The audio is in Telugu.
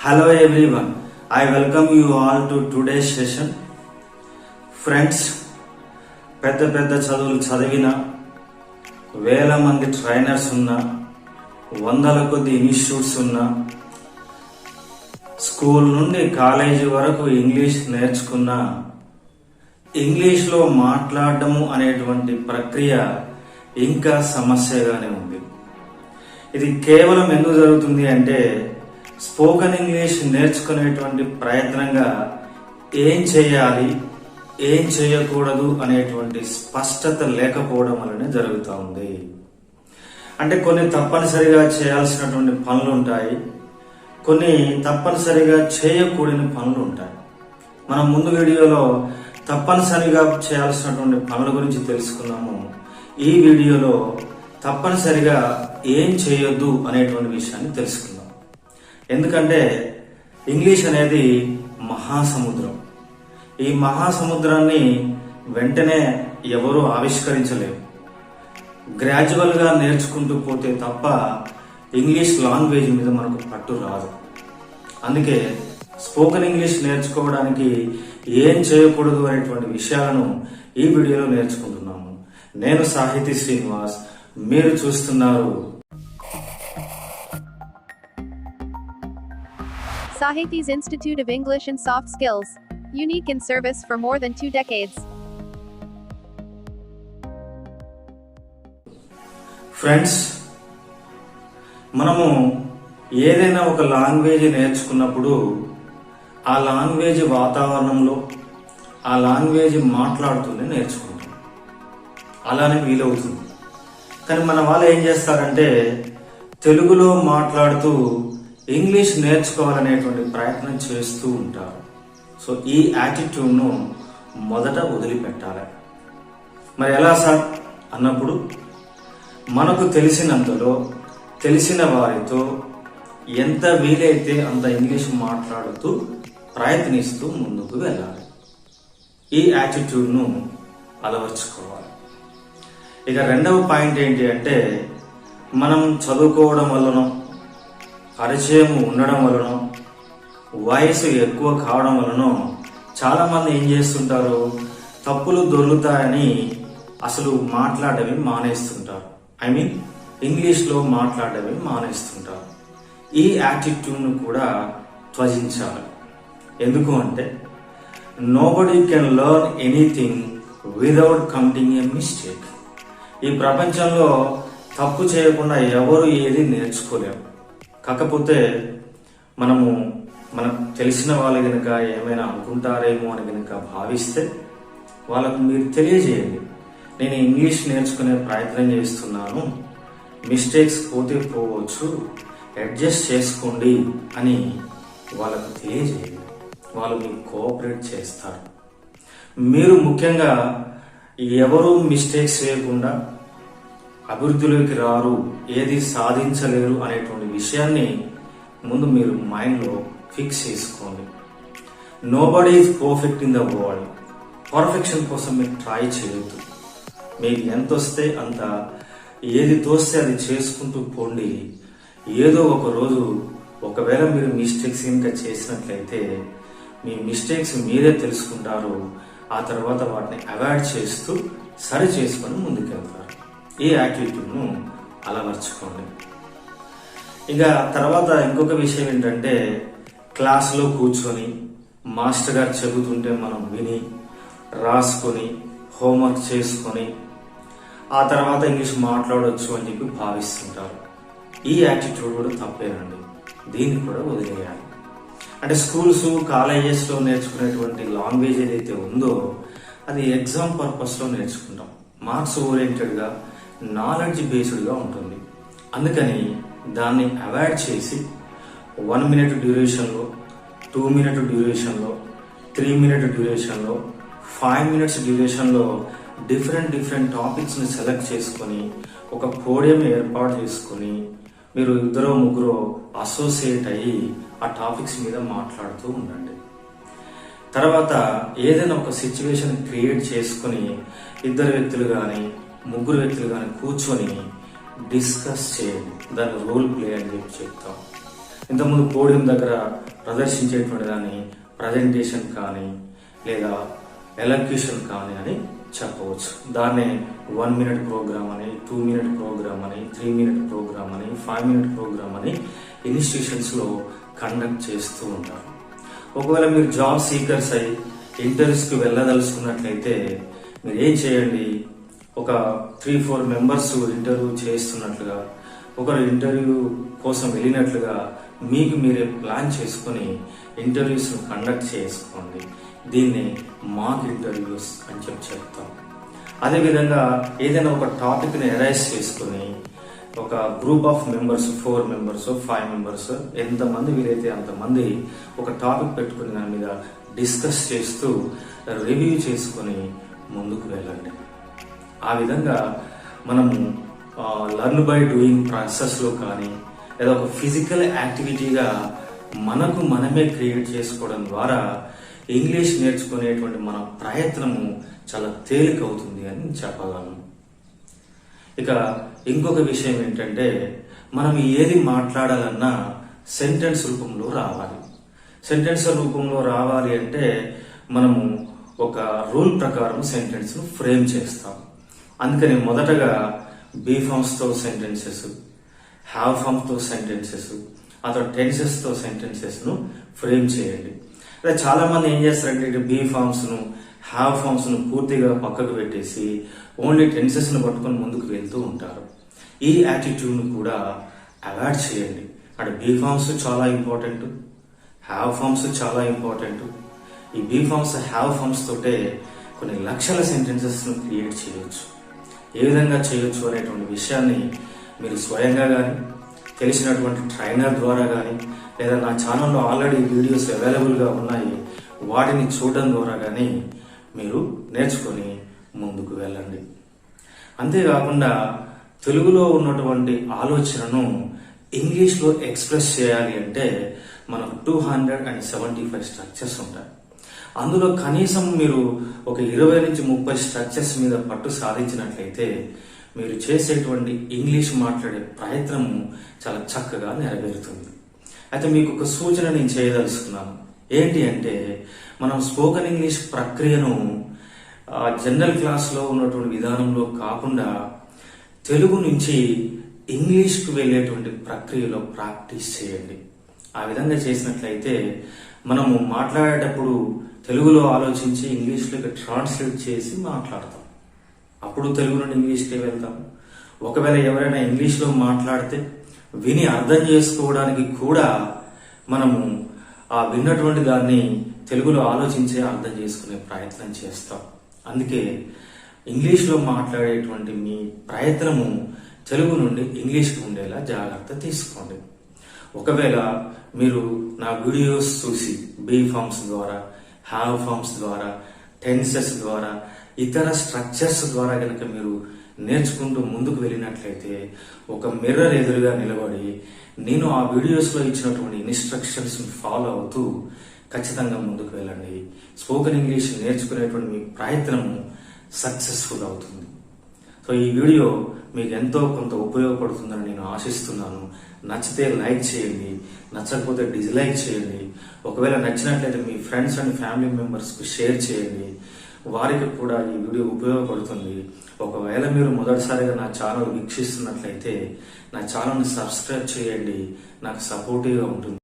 Hello everyone, I welcome you all to today's session. Friends, పెద్ద చదువులు చదివిన వేల మంది ట్రైనర్స్ ఉన్న వందల కొద్ది ఇన్స్టిట్యూట్స్ ఉన్న స్కూల్ నుండి కాలేజీ వరకు ఇంగ్లీష్ నేర్చుకున్న ఇంగ్లీష్లో మాట్లాడడము అనేటువంటి ప్రక్రియ ఇంకా సమస్యగానే ఉంది. ఇది కేవలం ఎందుకు జరుగుతుంది అంటే స్పోకెన్ ఇంగ్లీష్ నేర్చుకునేటువంటి ప్రయత్నంగా ఏం చేయాలి ఏం చేయకూడదు అనేటువంటి స్పష్టత లేకపోవడం వల్లనే జరుగుతూ ఉంది. అంటే కొన్ని తప్పనిసరిగా చేయాల్సినటువంటి పనులు ఉంటాయి, కొన్ని తప్పనిసరిగా చేయకూడని పనులు ఉంటాయి. మనం ముందు వీడియోలో తప్పనిసరిగా చేయాల్సినటువంటి పనుల గురించి తెలుసుకున్నాము. ఈ వీడియోలో తప్పనిసరిగా ఏం చేయొద్దు అనేటువంటి విషయాన్ని తెలుసుకుందాం. ఎందుకంటే ఇంగ్లీష్ అనేది మహాసముద్రం. ఈ మహాసముద్రాన్ని వెంటనే ఎవరూ ఆవిష్కరించలేరు. గ్రాడ్యువల్గా నేర్చుకుంటూ పోతే తప్ప ఇంగ్లీష్ లాంగ్వేజ్ మీద మనకు పట్టు రాదు. అందుకే స్పోకెన్ ఇంగ్లీష్ నేర్చుకోవడానికి ఏం చేయకూడదు అనేటువంటి విషయాలను ఈ వీడియోలో నేర్చుకుంటున్నాము. నేను సాహితి శ్రీనివాస్, మీరు చూస్తున్నారు Sahithi's Institute of English and Soft Skills. Unique in service for more than 2 decades. Friends, మనము ఏదైనా ఒక లాంగ్వేజ్ నేర్చుకున్నప్పుడు ఆ లాంగ్వేజ్ వాతావరణంలో ఆ లాంగ్వేజ్ మాట్లాడుతూనే నేర్చుకుంటాం. అలానే వీలవుతుంది. కానీ మన వాళ్ళు ఏం చేస్తారంటే తెలుగులో మాట్లాడుతూ ఇంగ్లీష్ నేర్చుకోవాలనేటువంటి ప్రయత్నం చేస్తూ ఉంటారు. సో ఈ యాటిట్యూడ్ను మొదట వదిలిపెట్టాలి. మరి ఎలా సార్ అన్నప్పుడు మనకు తెలిసినంతలో తెలిసిన వారితో ఎంత వీలైతే అంత ఇంగ్లీష్ మాట్లాడుతూ ప్రయత్నిస్తూ ముందుకు వెళ్ళాలి. ఈ యాటిట్యూడ్ను అలవర్చుకోవాలి. ఇక రెండవ పాయింట్ ఏంటి అంటే మనం చదువుకోవడం వలన, పరిచయం ఉండడం వలన, వయసు ఎక్కువ కావడం వలన చాలా మంది ఏం చేస్తుంటారు, తప్పులు దొరుకుతాయని అసలు మాట్లాడమే మానేస్తుంటారు. ఇంగ్లీష్లో మాట్లాడమే మానేస్తుంటారు. ఈ యాటిట్యూడ్ను కూడా త్యజించాలి. ఎందుకు అంటే nobody can learn anything without committing a mistake. ఈ ప్రపంచంలో తప్పు చేయకుండా ఎవరు ఏది నేర్చుకోలేరు. కాకపోతే మనకు తెలిసిన వాళ్ళు కనుక ఏమైనా అనుకుంటారేమో అని కనుక భావిస్తే వాళ్ళకు మీరు తెలియజేయండి, నేను ఇంగ్లీష్ నేర్చుకునే ప్రయత్నం చేస్తున్నాను, మిస్టేక్స్ పోతే పోవచ్చు, అడ్జస్ట్ చేసుకోండి అని వాళ్ళకు తెలియజేయండి. వాళ్ళు మీకు కోఆపరేట్ చేస్తారు. మీరు ముఖ్యంగా ఎవరు మిస్టేక్స్ చేయకుండా అభివృద్ధిలోకి రారు, ఏది సాధించలేరు అనేటువంటి విషయాన్ని ముందు మీరు మైండ్లో ఫిక్స్ చేసుకోండి. Nobody is perfect in the world. Perfection కోసం మీరు ట్రై చేయొద్దు. మీకు ఎంత వస్తే అంత, ఏది తోస్తే అది చేసుకుంటూ పోండి. ఏదో ఒక రోజు ఒకవేళ మీరు మిస్టేక్స్ ఇంకా చేసినట్లయితే మీ మిస్టేక్స్ మీరే తెలుసుకుంటారు. ఆ తర్వాత వాటిని అవాయిడ్ చేస్తూ సరి చేసుకొని ముందుకెళ్తారు. ఈ యాటిట్యూడ్ను అలవర్చుకోండి. ఇక తర్వాత ఇంకొక విషయం ఏంటంటే క్లాస్లో కూర్చొని మాస్టర్ గారు చెబుతుంటే మనం విని రాసుకొని హోంవర్క్ చేసుకొని ఆ తర్వాత ఇంగ్లీష్ మాట్లాడవచ్చు అని చెప్పి భావిస్తుంటారు. ఈ యాటిట్యూడ్ కూడా తప్పేనండి. దీన్ని కూడా వదిలేయాలి. అంటే స్కూల్స్ కాలేజెస్లో నేర్చుకునేటువంటి లాంగ్వేజ్ ఏదైతే ఉందో అది ఎగ్జామ్ పర్పస్లో నేర్చుకుంటాం. మార్క్స్ ఓరియంటెడ్గా, నాలెడ్జ్ బేస్డ్గా ఉంటుంది. అందుకని దాన్ని అవాయిడ్ చేసి 1 minute డ్యూరేషన్లో, 2 minute డ్యూరేషన్లో, 3 minute డ్యూరేషన్లో, 5 minutes డ్యూరేషన్లో డిఫరెంట్ టాపిక్స్ని సెలెక్ట్ చేసుకొని ఒక పోడియం ఏర్పాటు చేసుకొని మీరు 2-3 అసోసియేట్ అయ్యి ఆ టాపిక్స్ మీద మాట్లాడుతూ ఉండండి. తర్వాత ఏదైనా ఒక సిచ్యువేషన్ క్రియేట్ చేసుకుని 2 వ్యక్తులు కానీ 3 వ్యక్తులు కానీ కూర్చొని డిస్కస్ చేయండి. దాన్ని రోల్ ప్లే అని చెప్పి చెప్తాం. ఇంతకుముందు పోడియం దగ్గర ప్రదర్శించేటువంటి దాన్ని ప్రజెంటేషన్ కానీ లేదా ఎలక్యూషన్ కానీ అని చెప్పవచ్చు. దాన్నే 1 minute ప్రోగ్రామ్ అని, 2 minute ప్రోగ్రామ్ అని, 3 minute ప్రోగ్రామ్ అని, 5 minute ప్రోగ్రామ్ అని ఇన్స్టిట్యూషన్స్లో కండక్ట్ చేస్తూ ఉంటారు. ఒకవేళ మీరు జాబ్ సీకర్స్ అయ్యి ఇంటర్వ్యూస్కి వెళ్ళదలుచుకున్నట్లయితే మీరు ఏం చేయండి, ఒక 3-4 మెంబర్స్ ఇంటర్వ్యూ చేస్తున్నట్లుగా, ఒకరు ఇంటర్వ్యూ కోసం వెళ్ళినట్లుగా మీకు మీరే ప్లాన్ చేసుకుని ఇంటర్వ్యూస్ కండక్ట్ చేసుకోండి. దీన్ని మాక్ ఇంటర్వ్యూస్ అని చెప్తాం. అదేవిధంగా ఏదైనా ఒక టాపిక్ని ఎరైజ్ చేసుకుని ఒక group of members, 4 members 5 members ఎంతమంది వీలైతే అంతమంది ఒక టాపిక్ పెట్టుకుని దాని మీద డిస్కస్ చేస్తూ రివ్యూ చేసుకుని ముందుకు వెళ్ళండి. ఆ విధంగా మనము లర్న్ బై డూయింగ్ ప్రాసెస్లో కానీ లేదా ఒక ఫిజికల్ యాక్టివిటీగా మనకు మనమే క్రియేట్ చేసుకోవడం ద్వారా ఇంగ్లీష్ నేర్చుకునేటువంటి మన ప్రయత్నము చాలా తేలికవుతుంది అని చెప్పగలను. ఇక ఇంకొక విషయం ఏంటంటే, మనం ఏది మాట్లాడాలన్నా సెంటెన్స్ రూపంలో రావాలి. సెంటెన్స్ రూపంలో రావాలి అంటే మనము ఒక రూల్ ప్రకారం సెంటెన్స్ ను ఫ్రేమ్ చేస్తాం. అందుకని మొదటగా బీ ఫార్మ్స్ తో సెంటెన్సెస్, హ్యావ్ ఫార్మ్ తో సెంటెన్సెస్, ఆ తర్వాత టెన్సెస్ తో సెంటెన్సెస్ ను ఫ్రేమ్ చేయండి. అదే చాలా మంది ఏం చేస్తారంటే ఇటు బీ ఫార్మ్స్ ను, హ్యావ్ ఫార్మ్స్ ను పూర్తిగా పక్కకు పెట్టేసి ఓన్లీ టెన్సెస్ ను పట్టుకొని ముందుకు వెళ్తూ ఉంటారు. ఈ యాటిట్యూడ్ ను కూడా అవాయిడ్ చేయండి. అంటే బీ ఫార్మ్స్ చాలా ఇంపార్టెంట్, హ్యావ్ ఫార్మ్స్ చాలా ఇంపార్టెంట్. ఈ బీ ఫార్మ్స్, హ్యావ్ ఫార్మ్స్ తోటే కొన్ని లక్షల సెంటెన్సెస్ ను క్రియేట్ చేయొచ్చు. ఏ విధంగా చేయొచ్చు అనేటువంటి విషయాన్ని మీరు స్వయంగా కానీ, తెలిసినటువంటి ట్రైనర్ ద్వారా కానీ, లేదా నా ఛానల్లో ఆల్రెడీ వీడియోస్ అవైలబుల్గా ఉన్నాయి, వాటిని చూడడం ద్వారా కానీ మీరు నేర్చుకొని ముందుకు వెళ్ళండి. అంతేకాకుండా తెలుగులో ఉన్నటువంటి ఆలోచనను ఇంగ్లీష్లో ఎక్స్ప్రెస్ చేయాలి అంటే మనకు 275 స్ట్రక్చర్స్ ఉంటాయి. అందులో కనీసం మీరు ఒక 20 నుంచి 30 స్ట్రక్చర్స్ మీద పట్టు సాధించినట్లయితే మీరు చేసేటువంటి ఇంగ్లీష్ మాట్లాడే ప్రయత్నము చాలా చక్కగా నెరవేరుతుంది. అయితే మీకు ఒక సూచన నేను చేయదలుచుకున్నాను. ఏంటి అంటే, మనం స్పోకెన్ ఇంగ్లీష్ ప్రక్రియను జనరల్ క్లాస్లో ఉన్నటువంటి విధానంలో కాకుండా తెలుగు నుంచి ఇంగ్లీష్కు వెళ్ళేటువంటి ప్రక్రియలో ప్రాక్టీస్ చేయండి. ఆ విధంగా చేసినట్లయితే మనము మాట్లాడేటప్పుడు తెలుగులో ఆలోచించి ఇంగ్లీష్లోకి ట్రాన్స్లేట్ చేసి మాట్లాడతాం. అప్పుడు తెలుగు నుండి ఇంగ్లీష్కి వెళ్తాం. ఒకవేళ ఎవరైనా ఇంగ్లీష్లో మాట్లాడితే విని అర్థం చేసుకోవడానికి కూడా మనము ఆ విన్నటువంటి దాన్ని తెలుగులో ఆలోచించే అర్థం చేసుకునే ప్రయత్నం చేస్తాం. అందుకే ఇంగ్లీష్లో మాట్లాడేటువంటి మీ ప్రయత్నము తెలుగు నుండి ఇంగ్లీష్కి ఉండేలా జాగ్రత్త తీసుకోండి. ఒకవేళ మీరు నా వీడియోస్ చూసి బీ ఫార్మ్స్ ద్వారా, హ్యావ్ ఫార్మ్స్ ద్వారా, టెన్సెస్ ద్వారా, ఇతర స్ట్రక్చర్స్ ద్వారా కనుక మీరు నేర్చుకుంటూ ముందుకు వెళ్ళినట్లయితే ఒక మిర్రర్ ఎదురుగా నిలబడి నేను ఆ వీడియోస్లో ఇచ్చినటువంటి ఇన్స్ట్రక్షన్స్ ఫాలో అవుతూ ఖచ్చితంగా ముందుకు వెళ్ళండి. స్పోకెన్ ఇంగ్లీష్ నేర్చుకునేటువంటి మీ ప్రయత్నము సక్సెస్ఫుల్ అవుతుంది. సో ఈ వీడియో మీకు ఎంతో కొంత ఉపయోగపడుతుందని నేను ఆశిస్తున్నాను. నచ్చితే లైక్ చేయండి, నచ్చకపోతే డిస్లైక్ చేయండి. ఒకవేళ నచ్చినట్లయితే మీ ఫ్రెండ్స్ అండ్ ఫ్యామిలీ మెంబర్స్కి షేర్ చేయండి. వారికి కూడా ఈ వీడియో ఉపయోగపడుతుంది. ఒకవేళ మీరు మొదటిసారిగా నా ఛానల్ వీక్షిస్తున్నట్లయితే నా ఛానల్ని సబ్స్క్రైబ్ చేయండి. నాకు సపోర్టివ్గా ఉంటుంది.